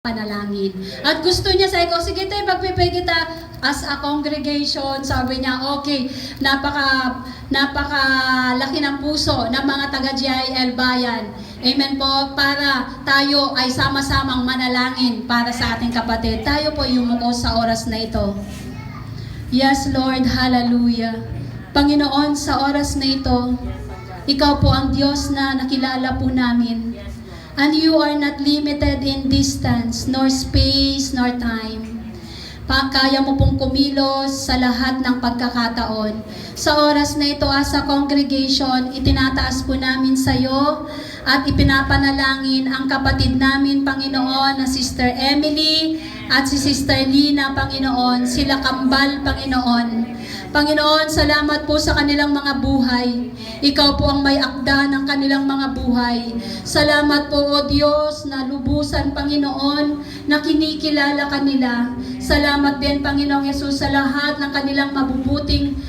panalangin. At gusto niya, sabi ko, sige tayo, magpipay kita as a congregation. Sabi niya, okay, napakalaki ng puso ng mga taga-GIL Bayan. Amen po, para tayo ay sama-samang manalangin para sa ating kapatid. Tayo po yumuko sa oras na ito. Yes, Lord, hallelujah. Panginoon, sa oras na ito, Ikaw po ang Diyos na nakilala po namin. And you are not limited in distance, nor space, nor time. Kaya mo pong kumilos sa lahat ng pagkakataon. Sa oras na ito, as a congregation, itinataas po namin sa iyo at ipinapanalangin ang kapatid namin, Panginoon, na Sister Emily at si Sister Lina, Panginoon, sila kambal, Panginoon. Panginoon, salamat po sa kanilang mga buhay. Ikaw po ang may akda ng kanilang mga buhay. Salamat po, O Diyos, na lubusan, Panginoon, na kinikilala kanila. Salamat din, Panginoong Yesus, sa lahat ng kanilang mabubuting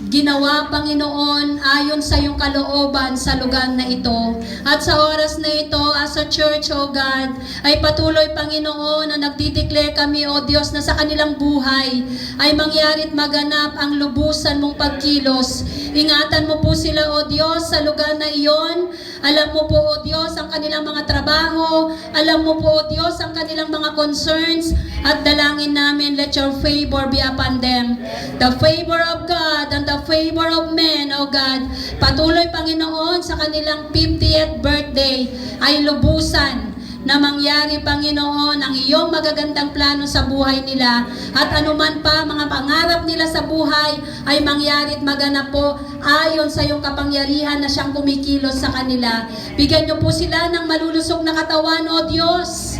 ginawa, Panginoon, ayon sa iyong kalooban sa lugar na ito. At sa oras na ito, as a church, O God, ay patuloy, Panginoon, na nagdideclare kami, O Diyos, na sa kanilang buhay ay mangyari't maganap ang lubusan mong pagkilos. Ingatan mo po sila, O Diyos, sa lugar na iyon. Alam mo po, O Diyos, ang kanilang mga trabaho. Alam mo po, O Diyos, ang kanilang mga concerns. At dalangin namin, let your favor be upon them. The favor of God and the favor of men, O God. Patuloy, Panginoon, sa kanilang 50th birthday ay lubusan na mangyari, Panginoon, ang iyong magagandang plano sa buhay nila. At anuman pa mga pangarap nila sa buhay ay mangyari at maganap po ayon sa iyong kapangyarihan na siyang kumikilos sa kanila. Bigyan niyo po sila ng malulusog na katawan, O Diyos,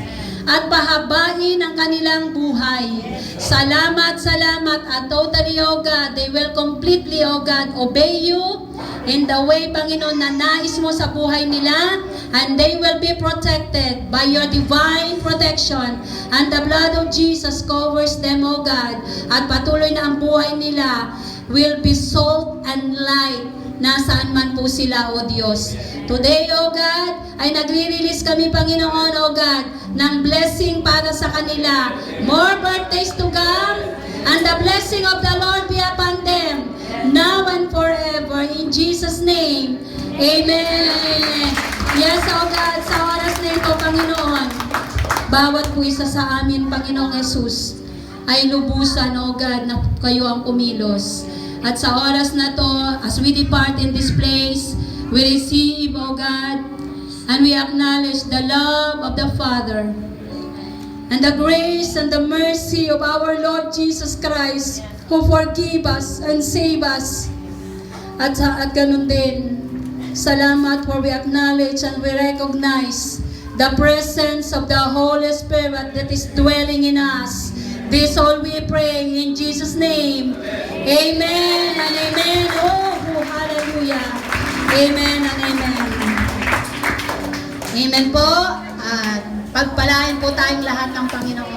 at pahabain ang kanilang buhay. Salamat, salamat, at totally, O God, they will completely, O God, obey you in the way, Panginoon, na nais mo sa buhay nila, and they will be protected by your divine protection, and the blood of Jesus covers them, O God, at patuloy na ang buhay nila will be salt and light nasaan man po sila, O Diyos. Today, O God, ay nagre-release kami, Panginoon, O God, ng blessing para sa kanila. More birthdays to come, and the blessing of the Lord be upon them, now and forever. In Jesus' name, Amen. Yes, O God, sa oras na ito, Panginoon, bawat po isa sa amin, Panginoong Jesus, ay lubusan, O God, na kayo ang kumilos. At sa oras na to, as we depart in this place, we receive, O God, and we acknowledge the love of the Father, and the grace and the mercy of our Lord Jesus Christ, who forgive us and save us. At ganun din, salamat, for we acknowledge and we recognize the presence of the Holy Spirit that is dwelling in us. This all we pray in Jesus' name. Amen and amen. Oh, hallelujah. Amen and amen. Amen po. At pagpalain po tayong lahat ng Panginoon.